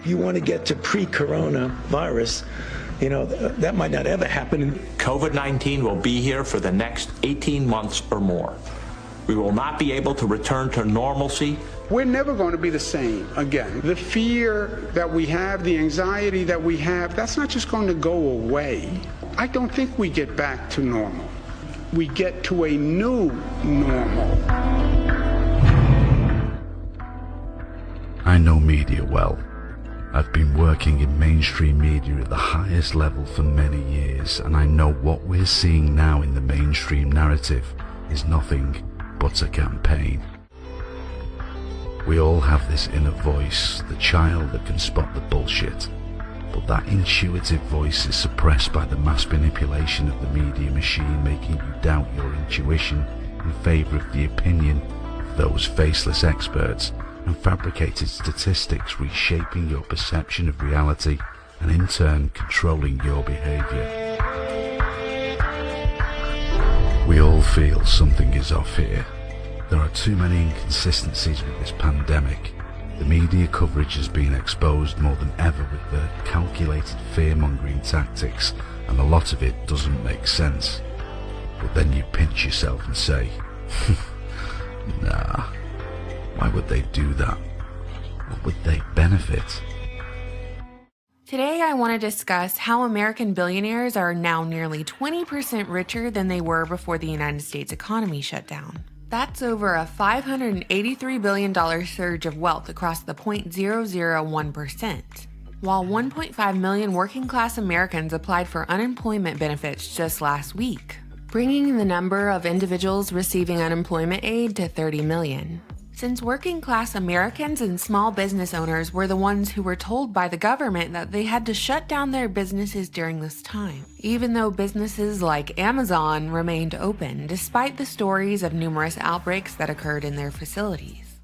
You want to get to pre-coronavirus, that might not ever happen. COVID-19 will be here for the next 18 months or more. We will not be able to return to normalcy. We're never going to be the same again. The fear that we have, the anxiety that we have, that's not just going to go away. I don't think we get back to normal. We get to a new normal. I know media well. I've been working in mainstream media at the highest level for many years, and I know what we're seeing now in the mainstream narrative is nothing but a campaign. We all have this inner voice, the child that can spot the bullshit, but that intuitive voice is suppressed by the mass manipulation of the media machine, making you doubt your intuition in favour of the opinion of those faceless experts, and fabricated statistics reshaping your perception of reality and in turn controlling your behaviour. We all feel something is off here. There are too many inconsistencies with this pandemic. The media coverage has been exposed more than ever with their calculated fear-mongering tactics, and a lot of it doesn't make sense. But then you pinch yourself and say, nah, why would they do that? What would they benefit? Today I want to discuss how American billionaires are now nearly 20% richer than they were before the United States economy shut down. That's over a $583 billion surge of wealth across the 0.001%. While 1.5 million working-class Americans applied for unemployment benefits just last week, bringing the number of individuals receiving unemployment aid to 30 million. Since working-class Americans and small business owners were the ones who were told by the government that they had to shut down their businesses during this time, even though businesses like Amazon remained open despite the stories of numerous outbreaks that occurred in their facilities.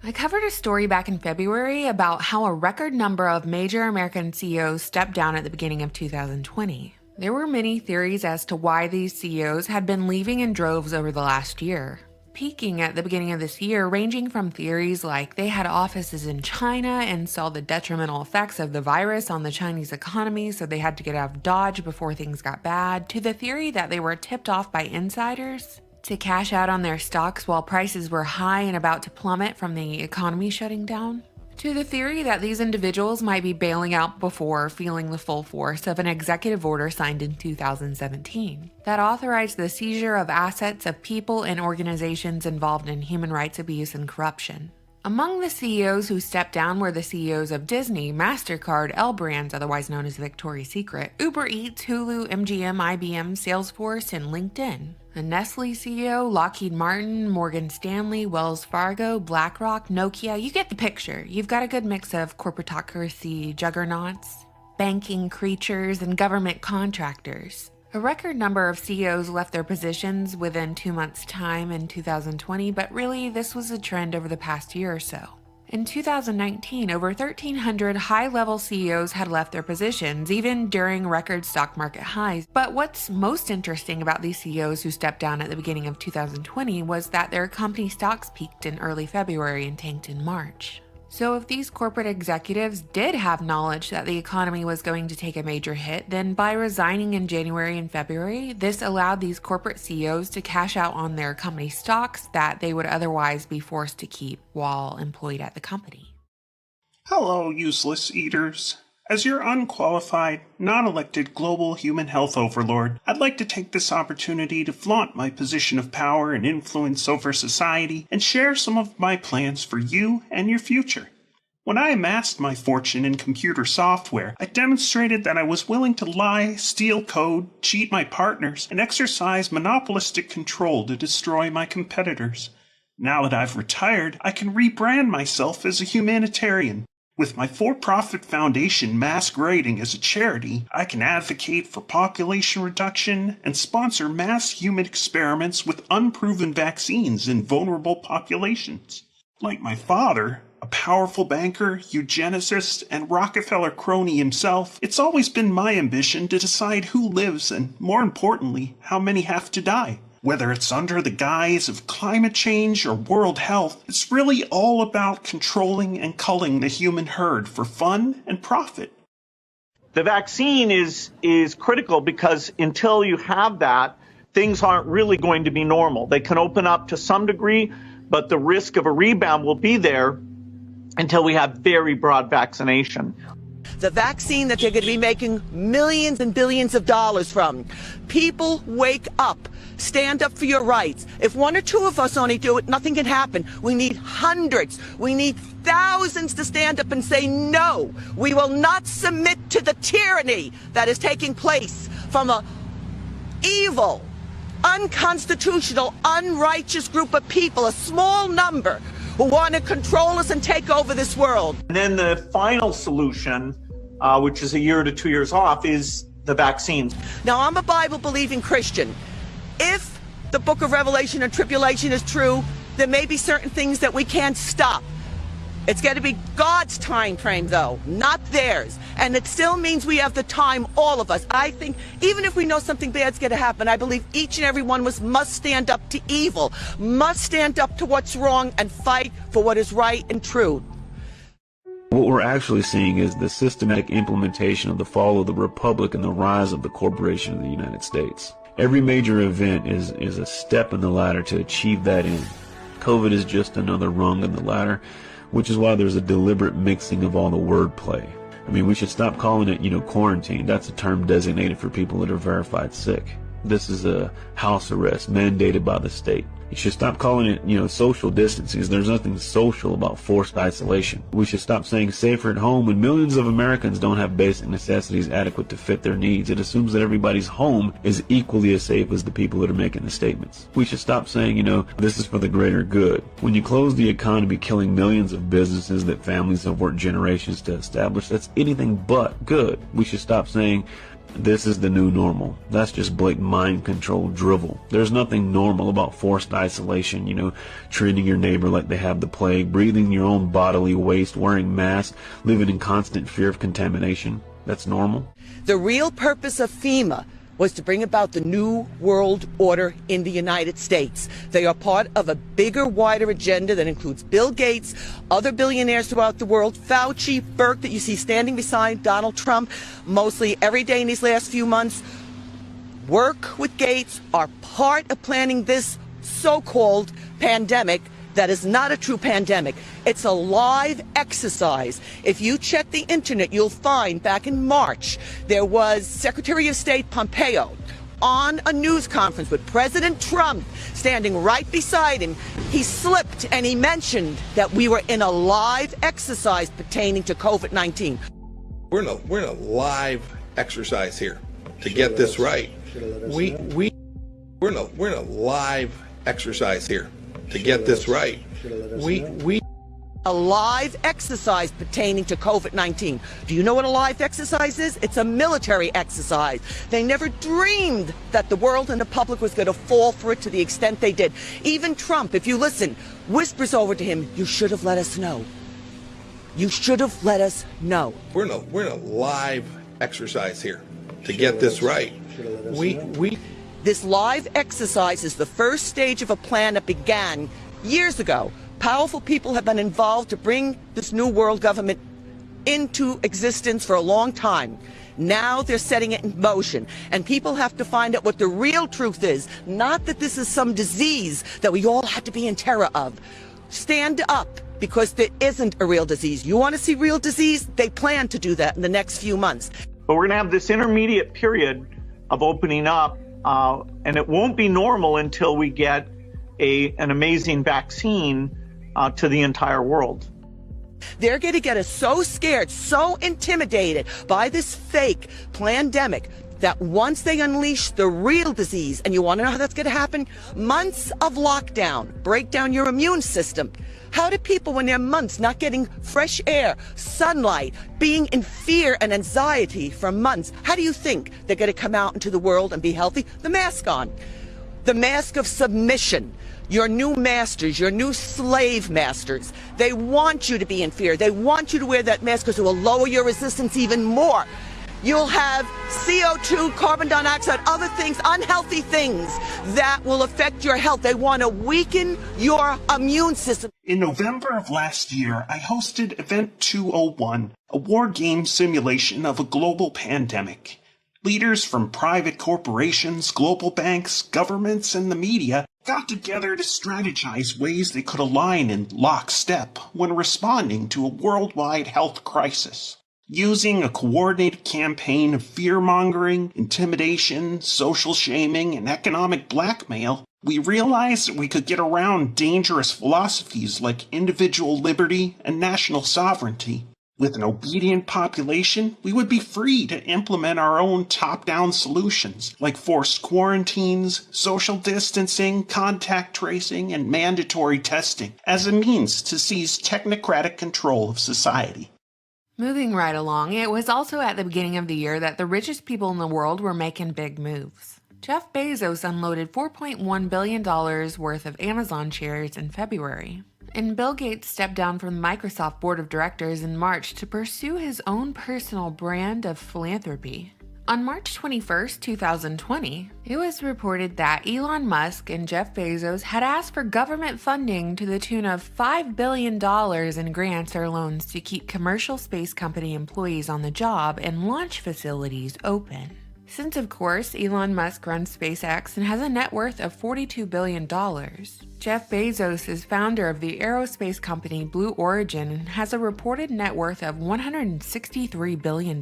I covered a story back in February about how a record number of major American CEOs stepped down at the beginning of 2020. There were many theories as to why these CEOs had been leaving in droves over the last year, peaking at the beginning of this year, ranging from theories like they had offices in China and saw the detrimental effects of the virus on the Chinese economy, so they had to get out of Dodge before things got bad, to the theory that they were tipped off by insiders to cash out on their stocks while prices were high and about to plummet from the economy shutting down, to the theory that these individuals might be bailing out before feeling the full force of an executive order signed in 2017 that authorized the seizure of assets of people and organizations involved in human rights abuse and corruption. Among the CEOs who stepped down were the CEOs of Disney, MasterCard, L Brands, otherwise known as Victoria's Secret, Uber Eats, Hulu, MGM, IBM, Salesforce, and LinkedIn. A Nestle CEO, Lockheed Martin, Morgan Stanley, Wells Fargo, BlackRock, Nokia, you get the picture. You've got a good mix of corporatocracy juggernauts, banking creatures, and government contractors. A record number of CEOs left their positions within 2 months' time in 2020, but really this was a trend over the past year or so. In 2019, over 1,300 high-level CEOs had left their positions, even during record stock market highs. But what's most interesting about these CEOs who stepped down at the beginning of 2020 was that their company stocks peaked in early February and tanked in March. So if these corporate executives did have knowledge that the economy was going to take a major hit, then by resigning in January and February, this allowed these corporate CEOs to cash out on their company stocks that they would otherwise be forced to keep while employed at the company. Hello, useless eaters. As your unqualified, non-elected global human health overlord, I'd like to take this opportunity to flaunt my position of power and influence over society and share some of my plans for you and your future. When I amassed my fortune in computer software, I demonstrated that I was willing to lie, steal code, cheat my partners, and exercise monopolistic control to destroy my competitors. Now that I've retired, I can rebrand myself as a humanitarian. With my for-profit foundation masquerading as a charity, I can advocate for population reduction and sponsor mass human experiments with unproven vaccines in vulnerable populations. Like my father, a powerful banker, eugenicist, and Rockefeller crony himself, it's always been my ambition to decide who lives and, more importantly, how many have to die. Whether it's under the guise of climate change or world health, it's really all about controlling and culling the human herd for fun and profit. The vaccine is critical because until you have that, things aren't really going to be normal. They can open up to some degree, but the risk of a rebound will be there until we have very broad vaccination. The vaccine that they're going to be making millions and billions of dollars from. People, wake up. Stand up for your rights. If one or two of us only do it, nothing can happen. We need hundreds. We need thousands to stand up and say, no, we will not submit to the tyranny that is taking place from a evil, unconstitutional, unrighteous group of people, a small number who want to control us and take over this world. And then the final solution, which is a year to 2 years off, is the vaccines. Now, I'm a Bible-believing Christian. If the book of Revelation and tribulation is true, there may be certain things that we can't stop. It's got to be God's time frame, though, not theirs. And it still means we have the time, all of us. I think even if we know something bad's going to happen, I believe each and every one of us must stand up to evil, must stand up to what's wrong and fight for what is right and true. What we're actually seeing is the systematic implementation of the fall of the Republic and the rise of the corporation of the United States. Every major event is a step in the ladder to achieve that end. COVID is just another rung in the ladder, which is why there's a deliberate mixing of all the wordplay. I mean, we should stop calling it, quarantine. That's a term designated for people that are verified sick. This is a house arrest mandated by the state. You should stop calling it, social distancing. There's nothing social about forced isolation. We should stop saying safer at home when millions of Americans don't have basic necessities adequate to fit their needs. It assumes that everybody's home is equally as safe as the people that are making the statements. We should stop saying, this is for the greater good. When you close the economy, killing millions of businesses that families have worked generations to establish, that's anything but good. We should stop saying, this is the new normal. That's just blatant mind control drivel. There's nothing normal about forced isolation, treating your neighbor like they have the plague, breathing your own bodily waste, wearing masks, living in constant fear of contamination. That's normal. The real purpose of FEMA was to bring about the new world order in the United States. They are part of a bigger, wider agenda that includes Bill Gates, other billionaires throughout the world, Fauci, Burke, that you see standing beside Donald Trump mostly every day in these last few months. Work with Gates are part of planning this so-called pandemic that is not a true pandemic. It's a live exercise. If you check the internet, you'll find back in March, there was Secretary of State Pompeo on a news conference with President Trump standing right beside him. He slipped and he mentioned that we were in a live exercise pertaining to COVID-19. We're in a live exercise here to get this right. We're in a live exercise here to get this right. A live exercise pertaining to COVID-19. Do you know what a live exercise is? It's a military exercise. They never dreamed that the world and the public was going to fall for it to the extent they did. Even Trump, if you listen, whispers over to him, you should have let us know. You should have let us know. We're in a live exercise here to get this right. This live exercise is the first stage of a plan that began years ago. Powerful people have been involved to bring this new world government into existence for a long time. Now they're setting it in motion, and people have to find out what the real truth is. Not that this is some disease that we all have to be in terror of. Stand up, because there isn't a real disease. You want to see real disease? They plan to do that in the next few months. But we're going to have this intermediate period of opening up, and it won't be normal until we get an amazing vaccine to the entire world. They're going to get us so scared, so intimidated by this fake pandemic that once they unleash the real disease, and you want to know how that's going to happen? Months of lockdown, break down your immune system. How do people, when they're months not getting fresh air, sunlight, being in fear and anxiety for months, how do you think they're going to come out into the world and be healthy? The mask on. The mask of submission. Your new masters, your new slave masters, they want you to be in fear. They want you to wear that mask because it will lower your resistance even more. You'll have CO2, carbon dioxide, other things, unhealthy things that will affect your health. They want to weaken your immune system. In November of last year, I hosted Event 201, a war game simulation of a global pandemic. Leaders from private corporations, global banks, governments, and the media got together to strategize ways they could align in lockstep when responding to a worldwide health crisis. Using a coordinated campaign of fear-mongering, intimidation, social shaming, and economic blackmail, we realized that we could get around dangerous philosophies like individual liberty and national sovereignty. With an obedient population, we would be free to implement our own top-down solutions, like forced quarantines, social distancing, contact tracing, and mandatory testing, as a means to seize technocratic control of society. Moving right along, it was also at the beginning of the year that the richest people in the world were making big moves. Jeff Bezos unloaded $4.1 billion worth of Amazon shares in February. And Bill Gates stepped down from the Microsoft board of directors in March to pursue his own personal brand of philanthropy. On March 21, 2020, it was reported that Elon Musk and Jeff Bezos had asked for government funding to the tune of $5 billion in grants or loans to keep commercial space company employees on the job and launch facilities open. Since, of course, Elon Musk runs SpaceX and has a net worth of $42 billion, Jeff Bezos is founder of the aerospace company Blue Origin and has a reported net worth of $163 billion.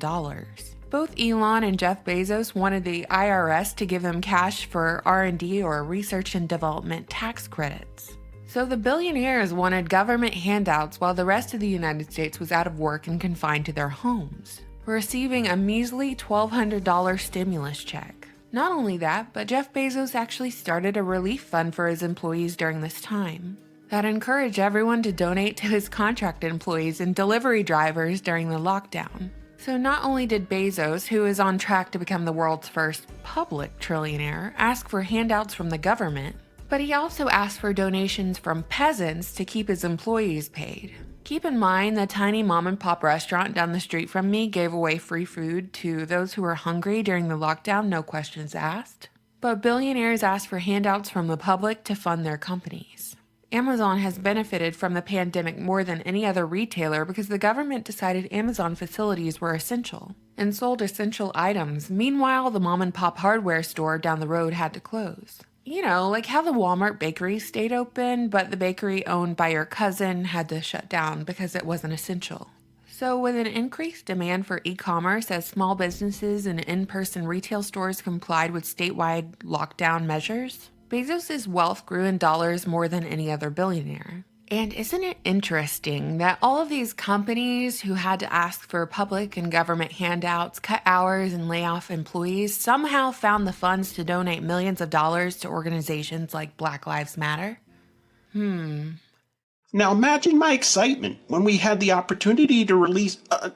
Both Elon and Jeff Bezos wanted the IRS to give them cash for R&D or research and development tax credits. So the billionaires wanted government handouts while the rest of the United States was out of work and confined to their homes, receiving a measly $1,200 stimulus check. Not only that, but Jeff Bezos actually started a relief fund for his employees during this time that encouraged everyone to donate to his contracted employees and delivery drivers during the lockdown. So not only did Bezos, who is on track to become the world's first public trillionaire, ask for handouts from the government, but he also asked for donations from peasants to keep his employees paid. Keep in mind, the tiny mom-and-pop restaurant down the street from me gave away free food to those who were hungry during the lockdown, no questions asked. But billionaires asked for handouts from the public to fund their companies. Amazon has benefited from the pandemic more than any other retailer because the government decided Amazon facilities were essential and sold essential items. Meanwhile, the mom-and-pop hardware store down the road had to close. You know, like how the Walmart bakery stayed open, but the bakery owned by your cousin had to shut down because it wasn't essential. So with an increased demand for e-commerce as small businesses and in-person retail stores complied with statewide lockdown measures, Bezos' wealth grew in dollars more than any other billionaire. And isn't it interesting that all of these companies who had to ask for public and government handouts, cut hours, and lay off employees somehow found the funds to donate millions of dollars to organizations like Black Lives Matter? Now imagine my excitement when we had the opportunity to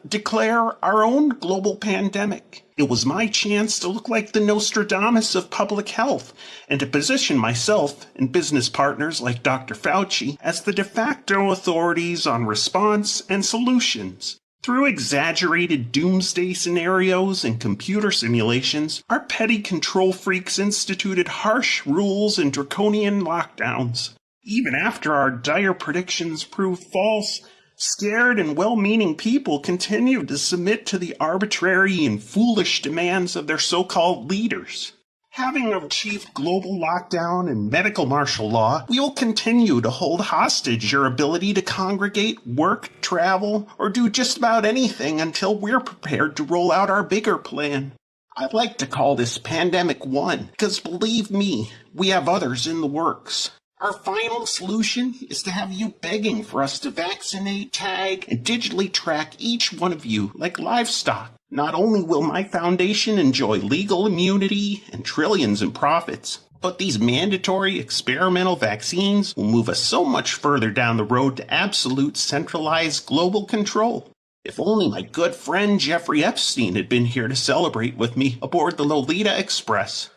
declare our own global pandemic. It was my chance to look like the Nostradamus of public health and to position myself and business partners like Dr. Fauci as the de facto authorities on response and solutions. Through exaggerated doomsday scenarios and computer simulations, our petty control freaks instituted harsh rules and draconian lockdowns. Even after our dire predictions proved false, scared and well-meaning people continued to submit to the arbitrary and foolish demands of their so-called leaders. Having achieved global lockdown and medical martial law, we will continue to hold hostage your ability to congregate, work, travel, or do just about anything until we're prepared to roll out our bigger plan. I'd like to call this Pandemic 1, because believe me, we have others in the works. Our final solution is to have you begging for us to vaccinate, tag, and digitally track each one of you like livestock. Not only will my foundation enjoy legal immunity and trillions in profits, but these mandatory experimental vaccines will move us so much further down the road to absolute centralized global control. If only my good friend Jeffrey Epstein had been here to celebrate with me aboard the Lolita Express.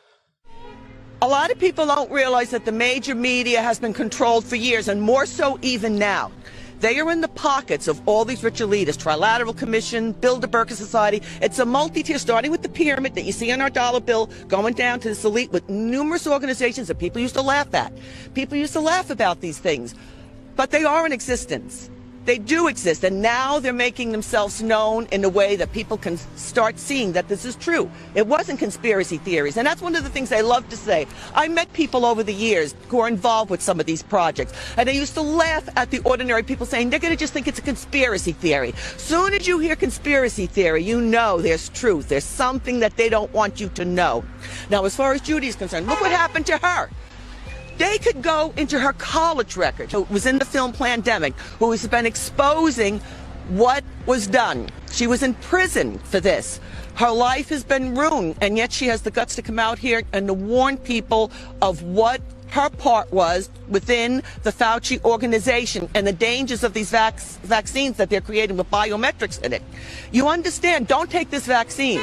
A lot of people don't realize that the major media has been controlled for years, and more so even now. They are in the pockets of all these rich elitists, Trilateral Commission, Bilderberger Society. It's a multi-tier, starting with the pyramid that you see on our dollar bill, going down to this elite with numerous organizations that people used to laugh at. People used to laugh about these things, but they are in existence. They do exist, and now they're making themselves known in a way that people can start seeing that this is true. It wasn't conspiracy theories, and that's one of the things I love to say. I met people over the years who are involved with some of these projects, and they used to laugh at the ordinary people saying they're going to just think it's a conspiracy theory. Soon as you hear conspiracy theory, you know there's truth. There's something that they don't want you to know. Now, as far as Judy is concerned, look what happened to her. They could go into her college record, who was in the film Plandemic, who has been exposing what was done. She was in prison for this. Her life has been ruined, and yet she has the guts to come out here and to warn people of what her part was within the Fauci organization and the dangers of these vaccines that they're creating with biometrics in it. You understand, don't take this vaccine.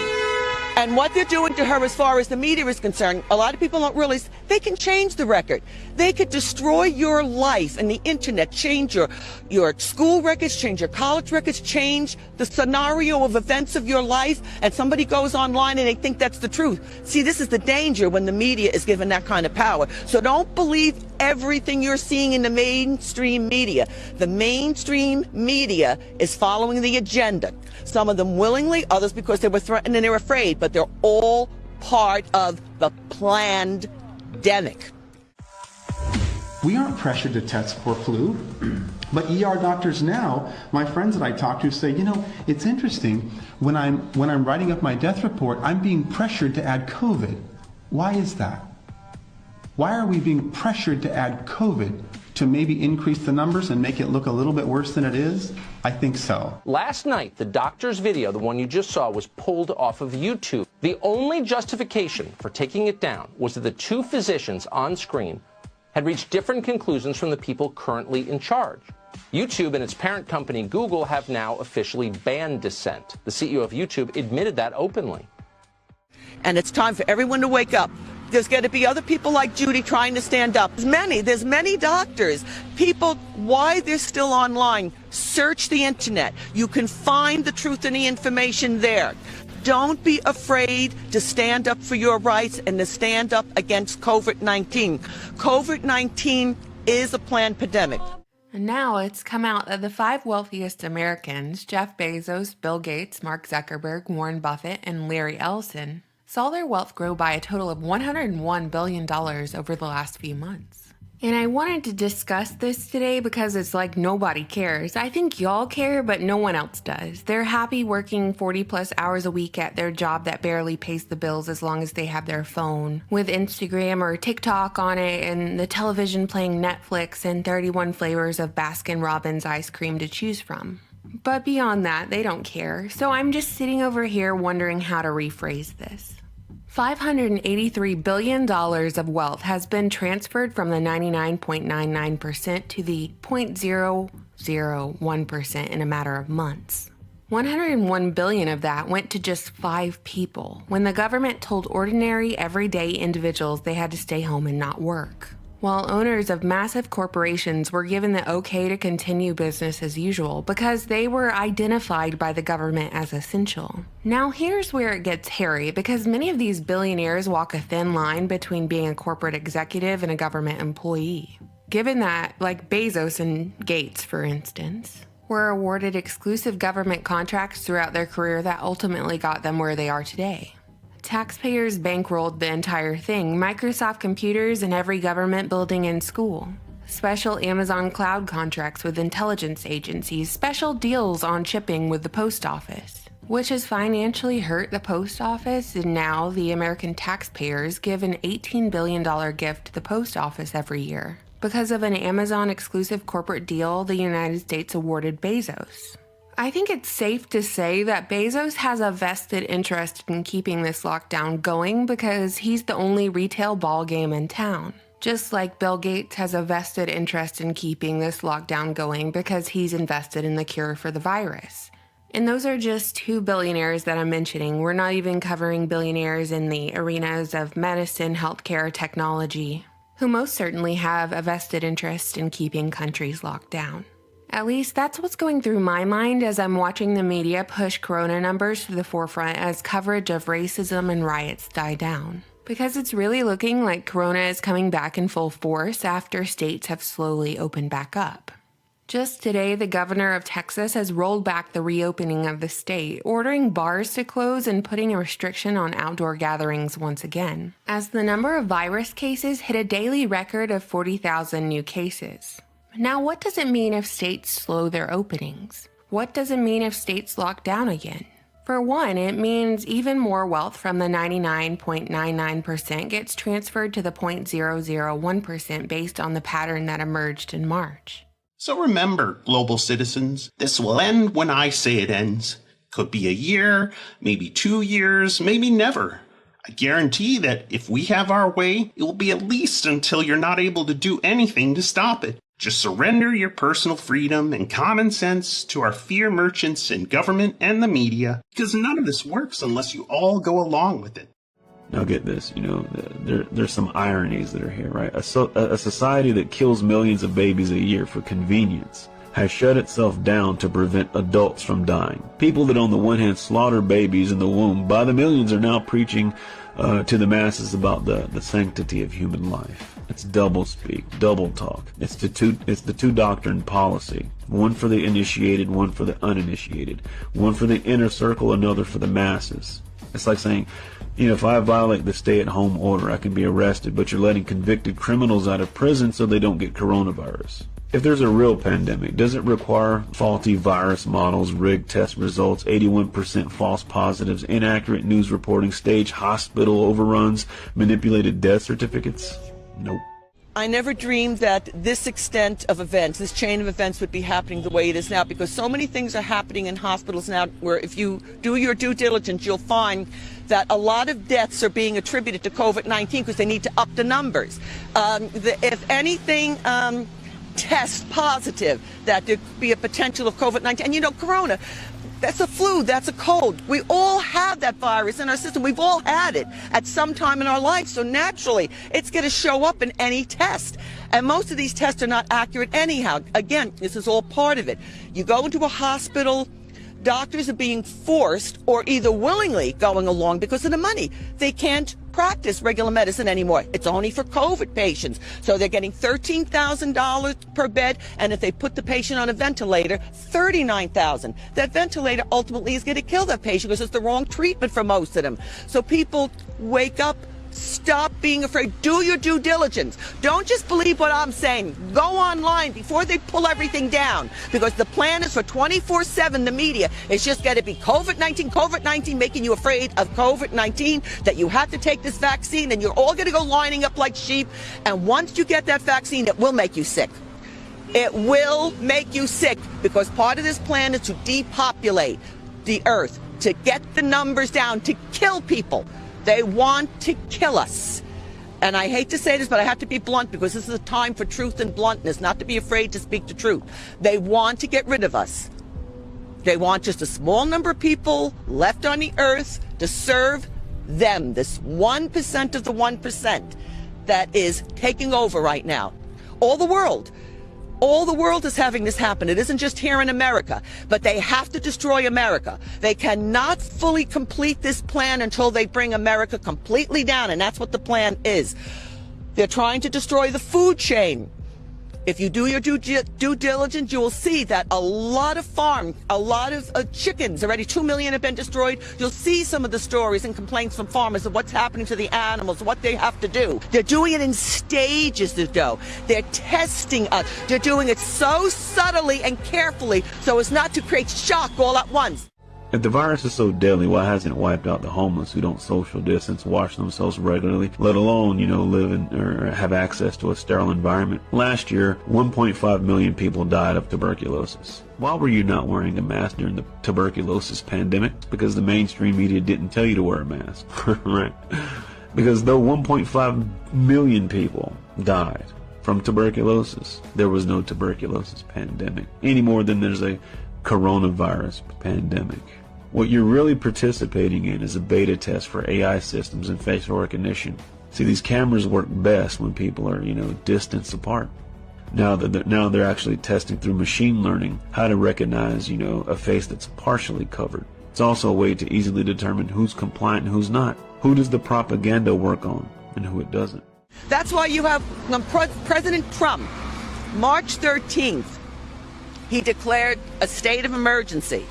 And what they're doing to her as far as the media is concerned, a lot of people don't realize they can change the record. They could destroy your life and the internet, change your school records, change your college records, change the scenario of events of your life, and somebody goes online and they think that's the truth. See, this is the danger when the media is given that kind of power. So don't believe everything you're seeing in the mainstream media. The mainstream media is following the agenda. Some of them willingly, others because they were threatened and they're afraid, but they're all part of the plandemic. We aren't pressured to test for flu, but ER doctors now, my friends that I talk to say, you know, it's interesting, when I'm writing up my death report, I'm being pressured to add COVID. Why is that? Why are we being pressured to add COVID to maybe increase the numbers and make it look a little bit worse than it is? I think so. Last night, the doctor's video, the one you just saw, was pulled off of YouTube. The only justification for taking it down was that the two physicians on screen had reached different conclusions from the people currently in charge. YouTube and its parent company Google have now officially banned dissent. The CEO of YouTube admitted that openly. And it's time for everyone to wake up. There's going to be other people like Judy trying to stand up. There's many doctors. People, why they're still online, search the internet. You can find the truth and the information there. Don't be afraid to stand up for your rights and to stand up against COVID-19. COVID-19 is a planned pandemic. And now it's come out that the 5 wealthiest Americans, Jeff Bezos, Bill Gates, Mark Zuckerberg, Warren Buffett, and Larry Ellison, saw their wealth grow by a total of $101 billion over the last few months. And I wanted to discuss this today because it's like nobody cares. I think y'all care, but no one else does. They're happy working 40 plus hours a week at their job that barely pays the bills as long as they have their phone with Instagram or TikTok on it and the television playing Netflix and 31 flavors of Baskin-Robbins ice cream to choose from. But beyond that, they don't care. So I'm just sitting over here wondering how to rephrase this. $583 billion of wealth has been transferred from the 99.99% to the 0.001% in a matter of months. $101 billion of that went to just 5 people, when the government told ordinary, everyday individuals they had to stay home and not work, while owners of massive corporations were given the okay to continue business as usual because they were identified by the government as essential. Now here's where it gets hairy, because many of these billionaires walk a thin line between being a corporate executive and a government employee. Given that, like Bezos and Gates, for instance, were awarded exclusive government contracts throughout their career that ultimately got them where they are today. Taxpayers bankrolled the entire thing, Microsoft computers in every government building and school, special Amazon cloud contracts with intelligence agencies, special deals on shipping with the post office, which has financially hurt the post office, and now the American taxpayers give an $18 billion gift to the post office every year because of an Amazon exclusive corporate deal the United States awarded Bezos. I think it's safe to say that Bezos has a vested interest in keeping this lockdown going because he's the only retail ball game in town. Just like Bill Gates has a vested interest in keeping this lockdown going because he's invested in the cure for the virus. And those are just 2 billionaires that I'm mentioning. We're not even covering billionaires in the arenas of medicine, healthcare, technology, who most certainly have a vested interest in keeping countries locked down. At least that's what's going through my mind as I'm watching the media push corona numbers to the forefront as coverage of racism and riots die down. Because it's really looking like corona is coming back in full force after states have slowly opened back up. Just today, the governor of Texas has rolled back the reopening of the state, ordering bars to close and putting a restriction on outdoor gatherings once again, as the number of virus cases hit a daily record of 40,000 new cases. Now, what does it mean if states slow their openings? What does it mean if states lock down again? For one, it means even more wealth from the 99.99% gets transferred to the 0.001% based on the pattern that emerged in March. So remember, global citizens, this will end when I say it ends. Could be a year, maybe 2 years, maybe never. I guarantee that if we have our way, it will be at least until you're not able to do anything to stop it. Just surrender your personal freedom and common sense to our fear merchants in government and the media, because none of this works unless you all go along with it. Now get this, there's some ironies that are here, right? A society that kills millions of babies a year for convenience has shut itself down to prevent adults from dying. People that on the one hand slaughter babies in the womb by the millions are now preaching to the masses about the sanctity of human life. It's double speak, double talk. It's the two doctrine policy. One for the initiated, one for the uninitiated. One for the inner circle, another for the masses. It's like saying, if I violate the stay-at-home order, I can be arrested, but you're letting convicted criminals out of prison so they don't get coronavirus. If there's a real pandemic, does it require faulty virus models, rigged test results, 81% false positives, inaccurate news reporting, staged hospital overruns, manipulated death certificates? Nope. I never dreamed that this extent of events, this chain of events would be happening the way it is now, because so many things are happening in hospitals now where if you do your due diligence, you'll find that a lot of deaths are being attributed to COVID-19 because they need to up the numbers. If anything tests positive, that there could be a potential of COVID-19. And corona, that's a flu, that's a cold. We all have that virus in our system. We've all had it at some time in our life. So naturally, it's going to show up in any test. And most of these tests are not accurate anyhow. Again, this is all part of it. You go into a hospital, doctors are being forced or either willingly going along because of the money. They can't practice regular medicine anymore. It's only for COVID patients. So they're getting $13,000 per bed, and if they put the patient on a ventilator, $39,000. That ventilator ultimately is going to kill that patient because it's the wrong treatment for most of them. So people wake up. Stop being afraid. Do your due diligence. Don't just believe what I'm saying. Go online before they pull everything down, because the plan is for 24/7. The media is just going to be COVID-19, making you afraid of COVID-19, that you have to take this vaccine and you're all going to go lining up like sheep. And once you get that vaccine, it will make you sick. It will make you sick, because part of this plan is to depopulate the earth, to get the numbers down, to kill people. They want to kill us. And I hate to say this, but I have to be blunt, because this is a time for truth and bluntness, not to be afraid to speak the truth. They want to get rid of us. They want just a small number of people left on the earth to serve them, this 1% of the 1% that is taking over right now. All the world is having this happen. It isn't just here in America, but they have to destroy America. They cannot fully complete this plan until they bring America completely down, and that's what the plan is. They're trying to destroy the food chain. If you do your due diligence, you will see that a lot of farms, a lot of chickens, already 2 million have been destroyed. You'll see some of the stories and complaints from farmers of what's happening to the animals, what they have to do. They're doing it in stages, though. They're testing us. They're doing it so subtly and carefully so as not to create shock all at once. If the virus is so deadly, why hasn't it wiped out the homeless who don't social distance, wash themselves regularly, let alone, live in or have access to a sterile environment? Last year, 1.5 million people died of tuberculosis. Why were you not wearing a mask during the tuberculosis pandemic? Because the mainstream media didn't tell you to wear a mask, right? Because though 1.5 million people died from tuberculosis, there was no tuberculosis pandemic, any more than there's a coronavirus pandemic. What you're really participating in is a beta test for AI systems and facial recognition. See, these cameras work best when people are, distance apart. Now they're actually testing through machine learning how to recognize, a face that's partially covered. It's also a way to easily determine who's compliant and who's not. Who does the propaganda work on and who it doesn't? That's why you have President Trump, March 13th, he declared a state of emergency.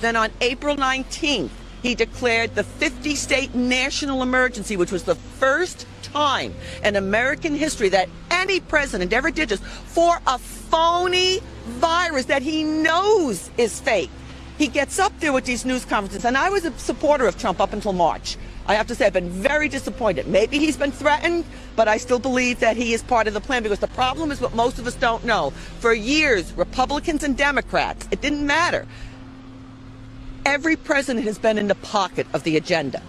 Then on April 19th, he declared the 50-state national emergency, which was the first time in American history that any president ever did this for a phony virus that he knows is fake. He gets up there with these news conferences, and I was a supporter of Trump up until March. I have to say I've been very disappointed. Maybe he's been threatened, but I still believe that he is part of the plan, because the problem is what most of us don't know. For years, Republicans and Democrats, it didn't matter. Every president has been in the pocket of the agenda.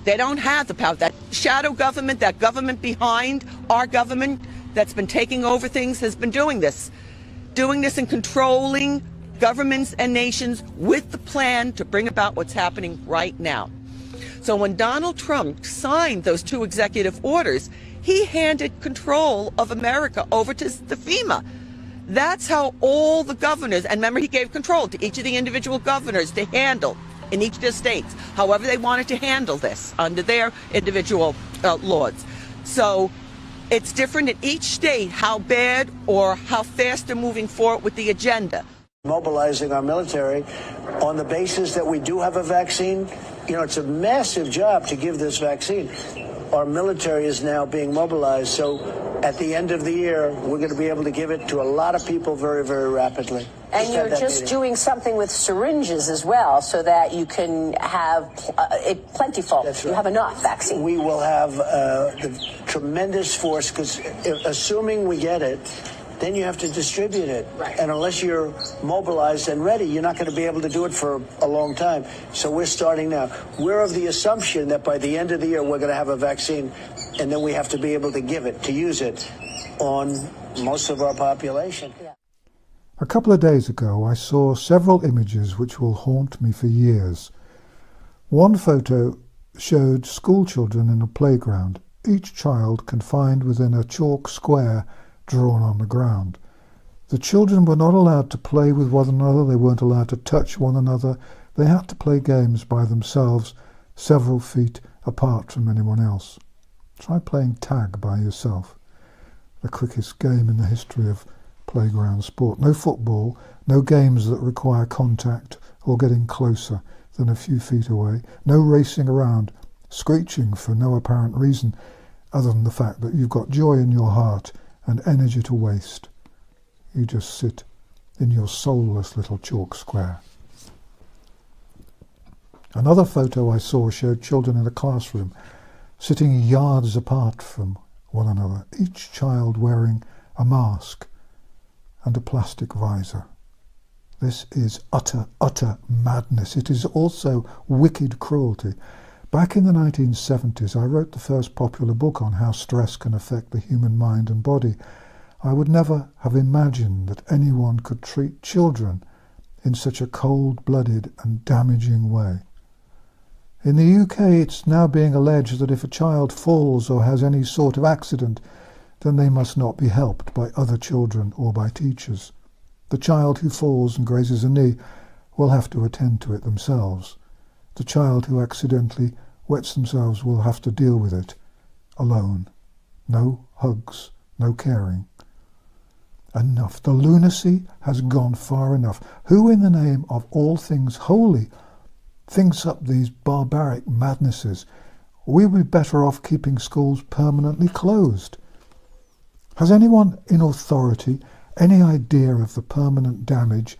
They don't have the power. That shadow government, that government behind our government that's been taking over things has been doing this and controlling governments and nations with the plan to bring about what's happening right now. So when Donald Trump signed those 2 executive orders, he handed control of America over to the FEMA. That's how all the governors, and remember, he gave control to each of the individual governors to handle in each of their states, however they wanted to handle this under their individual laws. So it's different in each state how bad or how fast they're moving forward with the agenda. Mobilizing our military on the basis that we do have a vaccine. It's a massive job to give this vaccine. Our military is now being mobilized, so at the end of the year, we're going to be able to give it to a lot of people very, very rapidly. And you're just doing something with syringes as well, so that you can have it plentiful. That's right. You have enough vaccine. We will have the tremendous force, because assuming we get it, then you have to distribute it. Right. And unless you're mobilized and ready, you're not going to be able to do it for a long time. So we're starting now. We're of the assumption that by the end of the year, we're going to have a vaccine, and then we have to be able to give it, to use it on most of our population. Yeah. A couple of days ago, I saw several images which will haunt me for years. One photo showed school children in a playground, each child confined within a chalk square drawn on the ground. The children were not allowed to play with one another, they weren't allowed to touch one another, they had to play games by themselves, several feet apart from anyone else. Try playing tag by yourself. The quickest game in the history of playground sport. No football, no games that require contact or getting closer than a few feet away, no racing around, screeching for no apparent reason other than the fact that you've got joy in your heart and energy to waste. You just sit in your soulless little chalk square. Another photo I saw showed children in a classroom sitting yards apart from one another, each child wearing a mask and a plastic visor. This is utter madness. It is also wicked cruelty. Back in the 1970s, I wrote the first popular book on how stress can affect the human mind and body. I would never have imagined that anyone could treat children in such a cold-blooded and damaging way. In the UK, it's now being alleged that if a child falls or has any sort of accident, then they must not be helped by other children or by teachers. The child who falls and grazes a knee will have to attend to it themselves. The child who accidentally wets themselves will have to deal with it alone. No hugs, no caring. Enough. The lunacy has gone far enough. Who in the name of all things holy thinks up these barbaric madnesses? We would be better off keeping schools permanently closed. Has anyone in authority any idea of the permanent damage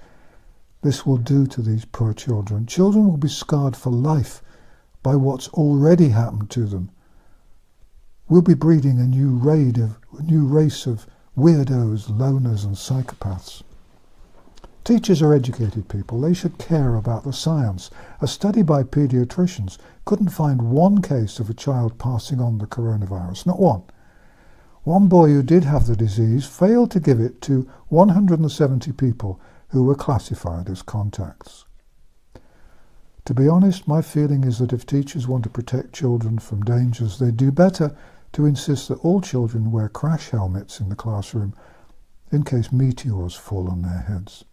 this will do to these poor children? Children will be scarred for life by what's already happened to them. We'll be breeding a new race of weirdos, loners and psychopaths. Teachers are educated people. They should care about the science. A study by paediatricians couldn't find one case of a child passing on the coronavirus, not one. One boy who did have the disease failed to give it to 170 people who were classified as contacts. To be honest, my feeling is that if teachers want to protect children from dangers, they'd do better to insist that all children wear crash helmets in the classroom in case meteors fall on their heads.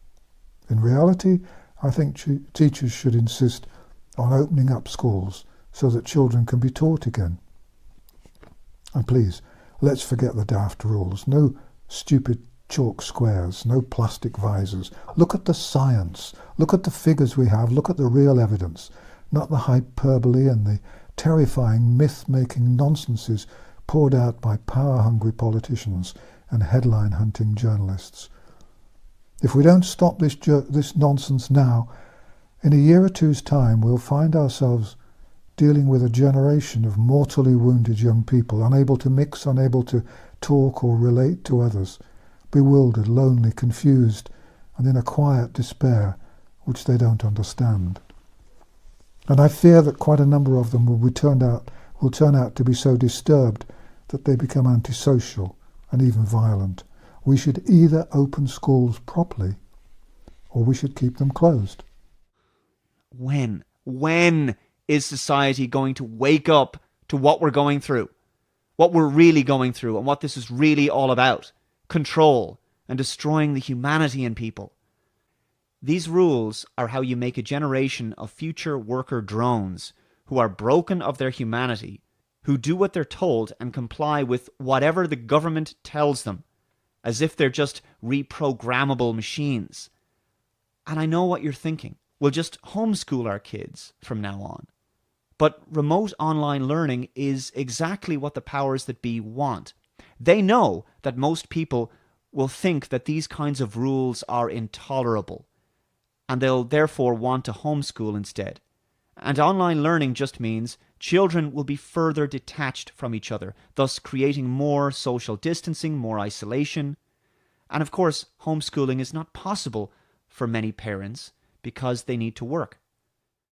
In reality, I think teachers should insist on opening up schools so that children can be taught again. And please, let's forget the daft rules. No stupid chalk squares, no plastic visors. Look at the science. Look at the figures we have. Look at the real evidence, not the hyperbole and the terrifying myth-making nonsenses poured out by power-hungry politicians and headline-hunting journalists. If we don't stop this nonsense now, in a year or two's time we'll find ourselves dealing with a generation of mortally wounded young people, unable to mix, unable to talk or relate to others, bewildered, lonely, confused, and in a quiet despair which they don't understand. And I fear that quite a number of them will turn out to be so disturbed that they become antisocial and even violent. We should either open schools properly or we should keep them closed. When is society going to wake up to what we're going through? What we're really going through and what this is really all about? Control and destroying the humanity in people. These rules are how you make a generation of future worker drones who are broken of their humanity, who do what they're told and comply with whatever the government tells them, as if they're just reprogrammable machines. And I know what you're thinking. We'll just homeschool our kids from now on. But remote online learning is exactly what the powers that be want. They know that most people will think that these kinds of rules are intolerable, and they'll therefore want to homeschool instead. And online learning just means children will be further detached from each other, thus creating more social distancing, more isolation. And of course, homeschooling is not possible for many parents because they need to work.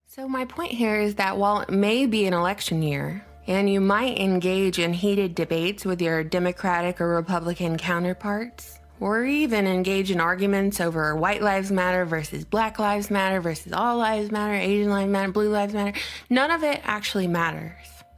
So my point here is that while it may be an election year, and you might engage in heated debates with your Democratic or Republican counterparts, or even engage in arguments over White Lives Matter versus Black Lives Matter versus All Lives Matter, Asian Lives Matter, Blue Lives Matter, none of it actually matters.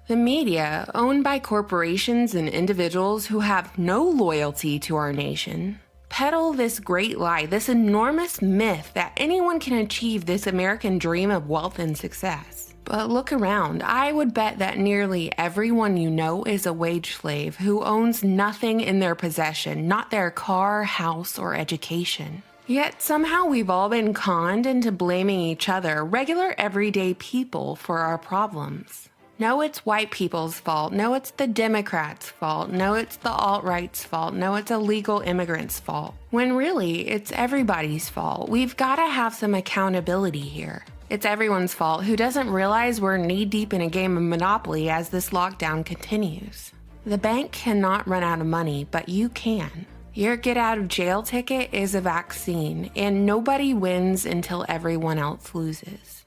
The media, owned by corporations and individuals who have no loyalty to our nation, peddle this great lie, this enormous myth that anyone can achieve this American dream of wealth and success. But look around. I would bet that nearly everyone you know is a wage slave who owns nothing in their possession, not their car, house, or education. Yet somehow we've all been conned into blaming each other, regular everyday people, for our problems. No, it's white people's fault. No, it's the Democrats' fault. No, it's the alt-right's fault. No, it's illegal immigrants' fault. When really, it's everybody's fault. We've got to have some accountability here. It's everyone's fault who doesn't realize we're knee-deep in a game of Monopoly as this lockdown continues. The bank cannot run out of money, but you can. Your get-out-of-jail ticket is a vaccine, and nobody wins until everyone else loses.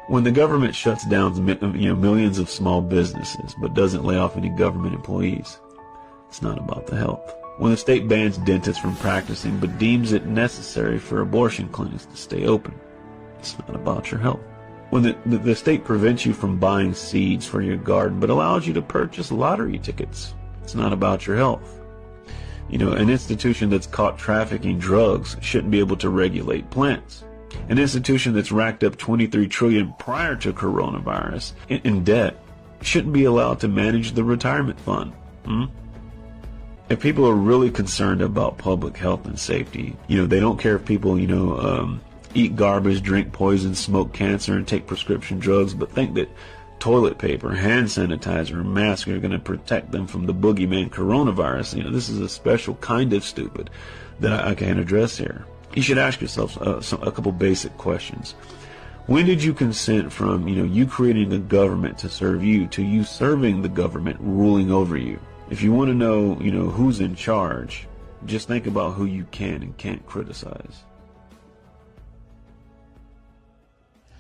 When the government shuts down millions of small businesses but doesn't lay off any government employees, it's not about the health. When the state bans dentists from practicing but deems it necessary for abortion clinics to stay open, it's not about your health. When the state prevents you from buying seeds for your garden but allows you to purchase lottery tickets, it's not about your health. An institution that's caught trafficking drugs shouldn't be able to regulate plants. An institution that's racked up $23 trillion prior to coronavirus in debt shouldn't be allowed to manage the retirement fund. If people are really concerned about public health and safety, they don't care if people, eat garbage, drink poison, smoke cancer, and take prescription drugs, but think that toilet paper, hand sanitizer, and masks are going to protect them from the boogeyman coronavirus. This is a special kind of stupid that I can't address here. You should ask yourself a couple basic questions. When did you consent from, you creating a government to serve you, to you serving the government ruling over you? If you want to know, who's in charge, just think about who you can and can't criticize.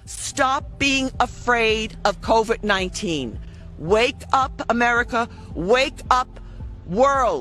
Stop being afraid of COVID-19. Wake up, America. Wake up, world.